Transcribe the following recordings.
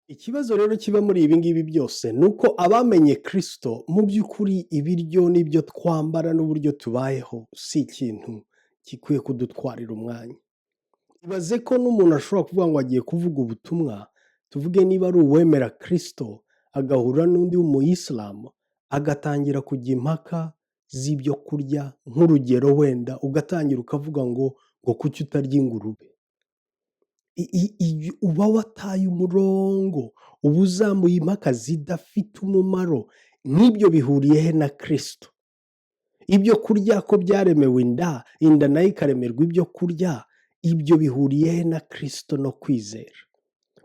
Ikibazo rero kiba muri ibi ngibi byose ni uko abamenye Kristo mu by'ukuri ibiryo n'ibyo twambara n'uburyo tubayeho si ikintu gikwiye kudutwarira umwanya. Ibaze ko n'umuntu ashobora kuvuga ngo agiye kuvuga ubutumwa, tuvuge niba ari uwemera Kristo agahura n'undi w'umuyisilamu agatangira kujya impaka z'ibyo kurya, nk'urugero wenda ugatangira ukavuga ngo kuki utarya ingurube. Uba wataye umurongo, uba uzamuye impaka zidafite umumaro. Nk'ibyo bihuriye he na Kristo? Ibyo kurya ko byaremewe inda nayo ikaremerwa ibyo kurya, ibyo bihuriye he na Kristo no kwizera?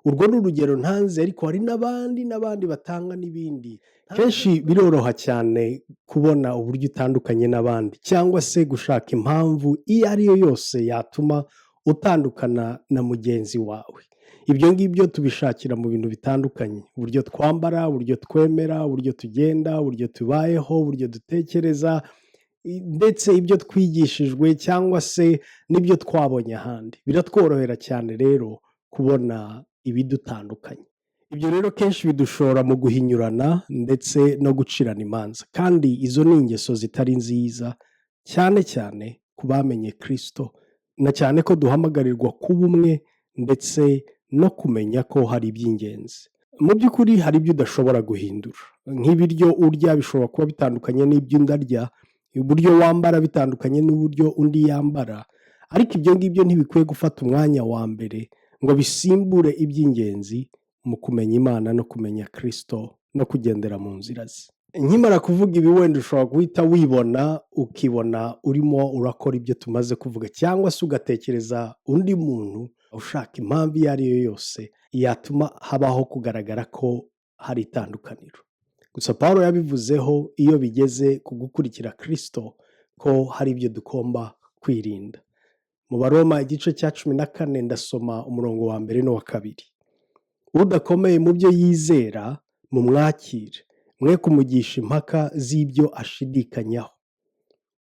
Urwo ni urugero ntanze, ariko hari n'abandi batanga n'ibindi. Kenshi biroroha cyane kubona uburyo utandukanye n'abandi, cyangwa se gushaka impamvu iyo ari yo yose yatuma utandukana na mugenzi wawe. Ibyo ngibyo tubishakira mu bintu bitandukanye: uburyo twambara, uburyo twemera, uburyo tugenda, uburyo tubayeho, uburyo dutekereza, ndetse ibyo twigishijwe cyangwa se n'ibyo twabonye ahandi. Biratworohera cyane rero kubona ibidutandukanya. Ibyo rero kenshi bidushora mu guhinyurana ndetse no gucirana imanza, kandi izo ni ingeso zitari nziza, cyane cyane ku bamenye Kristo, na cyane ko duhamagarirwa kuba umwe ndetse no kumenya ko hari iby'ingenzi. Mu by'ukuri hari ibyo udashobora guhindura, nk'ibiryo urya bishobora kuba bitandukanye n'ibyo undi arya, uburyo wambara bitandukanye n'uburyo undi yambara, ariko ibyo ngibyo ntibikwiye gufata umwanya wa mbere ngo bisimbure iby'ingenzi mu kumenya Imana no kumenya Kristo no kugendera mu nzira ze. Nkimara kuvuga ibi, wenda ushobora guhita ukibona urimo urakora ibyo tumaze kuvuga, cyangwa se ugatekereza undi muntu ushaka impamvu iyo ari yo yose yatuma habaho kugaragara ko hari itandukaniro. Gusa Pawulo yabivuzeho iyo bigeze ku gukurikira Kristo ko hari ibyo tugomba kwirinda. Mu Baroma igice cya 14 ndasoma umurongo wa 1 n'uwa 2. Udakomeye mu byo yizera mumwakire, mwe kumugisha impaka z'ibyo ashidikanyaho.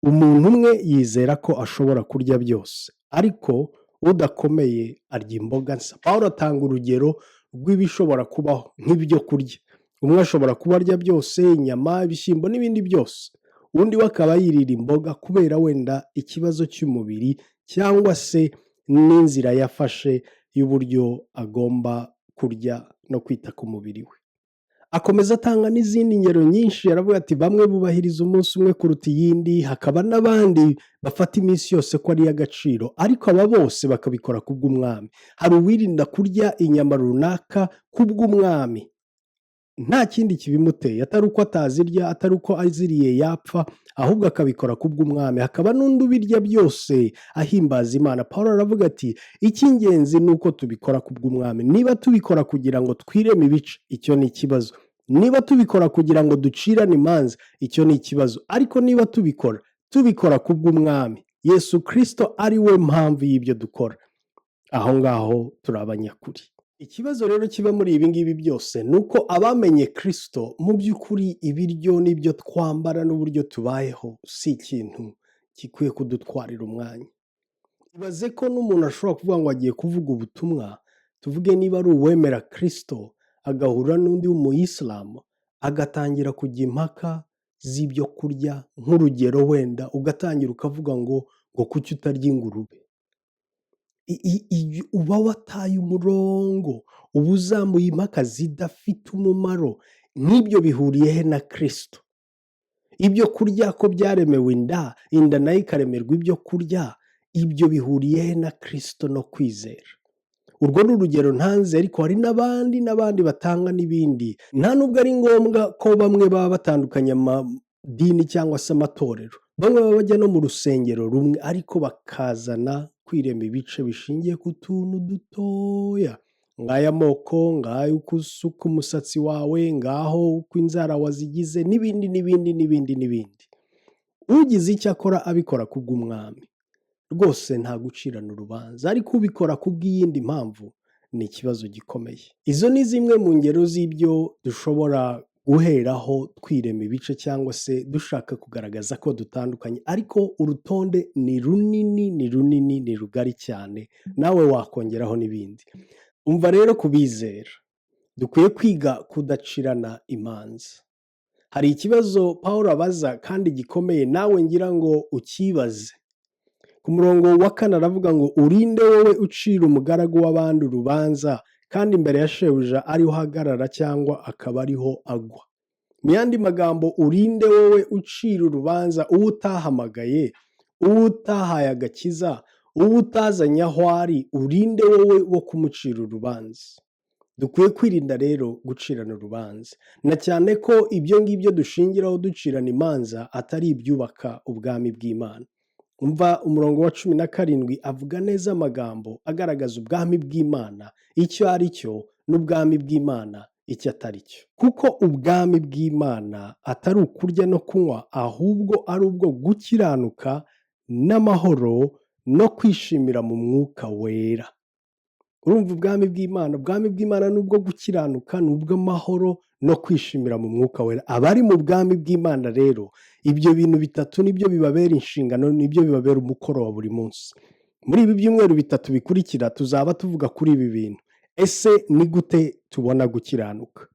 Umuntu umwe yizera ko ashobora kurya byose, ariko udakomeye arya imboga nsa. Pawulo atanga urugero rw'ibishobora kubaho nk'ibyo kurya. Umwe ashobora kuba arya byose, inyama, ibishyimbo n'ibindi byose, undi we akaba yirira imboga kubera wenda ikibazo cy'umubiri cyangwa se n'inzira yafashe y'uburyo agomba kurya no kwita ku mubiri we. Akomeza atanga n'izindi ngero nyinshi, aravuga ati bamwe bubahiriza umunsi umwe kuruta iyindi, hakaba n'abandi bafata iminsi yose ko ari iy'agaciro, ariko aba bose bakabikora kubw'umwami. Hari uwirinda kurya inyama runaka kubw'umwami, nta kindi kibimuteye, atari uko atazirya, atari uko aziriye yapfa, ahubwo akabikora kubw'umwami. Hakaba n'undi ubirya byose ahimbaza Imana. Pawulo aravuga ati icy'ingenzi ni uko tubikora kubw'umwami. Niba tubikora kugira ngo twireme ibice, icyo ni ikibazo. Niba tubikora kugira ngo ducirane imanza, icyo ni ikibazo. Ariko niba tubikora kubw'umwami, Yesu Kristo ari we mpamvu y'ibyo dukora, aho ngaho turi abanyakuri. Ikibazo rero kiba muri ibi ngibi byose ni uko abamenye Kristo mu by'ukuri ibiryo n'ibyo twambara n'uburyo tubayeho si ikintu gikwiye kudutwarira umwanya. Ibaze ko n'umuntu ashobora kuvuga ngo agiye kuvuga ubutumwa, tuvuge niba ari uwemera Kristo agahura n'undi w'umuyisilamu agatangira kujya impaka z'ibyo kurya, nk'urugero wenda ugatangira ukavuga ngo kuki utarya ingurube. Uba wataye umurongo, uba uzamuye impaka zidafite umumaro. Nk'ibyo bihuriye he na Kristo? Ibyo kurya ko byaremewe inda nayo ikaremerwa ibyo kurya, ibyo bihuriye he na Kristo no kwizera? Urwo ni urugero ntanze, ariko hari n'abandi batanga n'ibindi. Nta nubwo ari ngombwa ko bamwe baba batandukanye amadini cyangwa se amatorero, bamwe baba bajya no mu rusengero rumwe, ariko bakazana kwirema ibice bishingiye ku tuntu dutoya, ng'ay'amoko, ng'ay'uko usuka umusatsi wawe, ngaho uko inzara wazigize, n'ibindi. Ugize icyo akora abikora kubw'umwami, rwose nta gucirana urubanza, ariko ubikora kubw'iyindi mpamvu ni ikibazo gikomeye. Izo ni zimwe mu ngero z'ibyo dushobora guheraho twirema ibice cyangwa se dushaka kugaragaza ko dutandukanye, ariko urutonde ni runini, ni rugari cyane, nawe wakongeraho n'ibindi. Umva rero kubizera, dukwiye kwiga kudacirana imanza. Hari ikibazo Pawulo abaza kandi gikomeye nawe ngira ngo ukibaze. Ku murongo wa 4 aravuga ngo urinde wowe ucira umugaragu w'abandi urubanza kandi imbere ya shebuja ariho ahagarara cyangwa akaba ariho agwa. Mu yandi magambo, urinde wowe ucira urubanza uwo utahamagaye, uwo utahaye agakiza, uwo utazanye aho ari, urinde wowe wo kumucira urubanza. Dukwiye kwirinda rero gucirana urubanza, na cyane ko ibyo ngibyo dushingiraho ducirana imanza atari ibyubaka ubwami bw'Imana. Umva umurongo wa 17 avuga neza amagambo agaragaza ubwami bw'Imana icyo ari cyo n'ubwami bw'Imana icyo atari cyo. Kuko ubwami bw'Imana atari ukurya no kunywa, ahubwo ari ubwo gukiranuka n'amahoro no kwishimira mu mwuka wera. Urumva ubwami bw'Imana nubwo gukiranuka, nubwo amahoro no kwishimira mu mwuka wera. Abari mu bwami bw'Imana rero, ibyo bintu bitatu nibyo bibabera inshingano, nibyo bibabera umukoro wa buri munsi. Muri ibi byumweru bitatu bikurikira tuzaba tuvuga kuri ibi bintu. Ese ni gute tubona gukiranuka?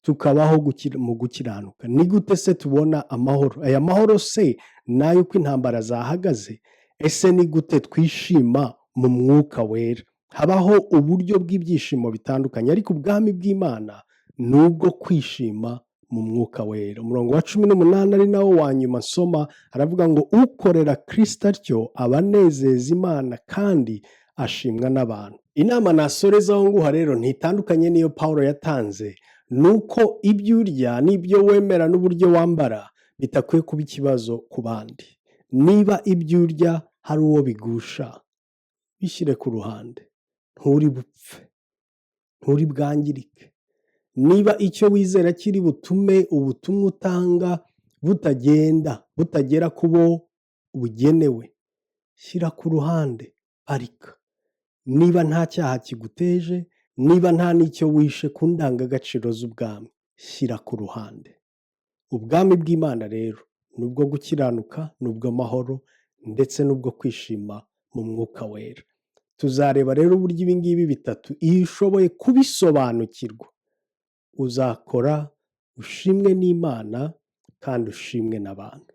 Tukabaho mu gukiranuka. Ni gute se tubona amahoro? Aya mahoro se nayo uko intambara zahagaze? Ese ni gute twishima mu mwuka wera? Habaho uburyo bw'ibyishimo bitandukanye, ariko ubwami bw'Imana nubwo kwishima mu mwuka wera. Umurongo wa 18 ari nawo wa nyuma nsoma aravuga ngo ukorera Kristo atyo abanezeza Imana kandi ashimwa n'abantu. Inama nasorezaho nguha rero ntitandukanye niyo Pawulo yatanze, nuko ibyo urya n'ibyo wemera n'uburyo wambara bitakwiye kuba ikibazo ku bandi. Niba ibyo urya hari uwo bigusha, bishyire ku ruhande. Nturi bupfe, nturi bwangirike. Niba icyo wizera kiri butume ubutumwa utanga butagera ku bo bugenewe, shyira ku ruhande, arika. Niba nta cyaha kiguteje, niba nta n'icyo wishe ku ndangagaciro z'ubwami, shyira ku ruhande. Ubwami bw'Imana rero nubwo gukiranuka, nubwo amahoro ndetse nubwo kwishima mu mwuka wera. Tuzareba rero uburyo ibi ngibi bitatu iyo ushoboye kubisobanukirwa uzakora ushimwe n'Imana kandi ushimwe n'abantu.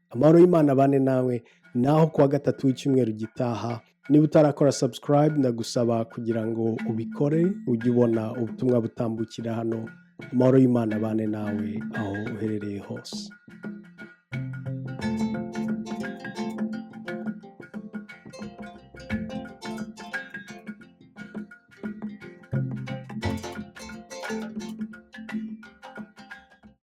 Amahoro y'Imana abane nawe, naho kuwa gatatu w'icyumweru gitaha. Niba utarakora subscribe ndagusaba kugira ngo ubikore, ujye ubona ubutumwa butambukira hano. Amahoro y'Imana abane nawe aho uherereye hose.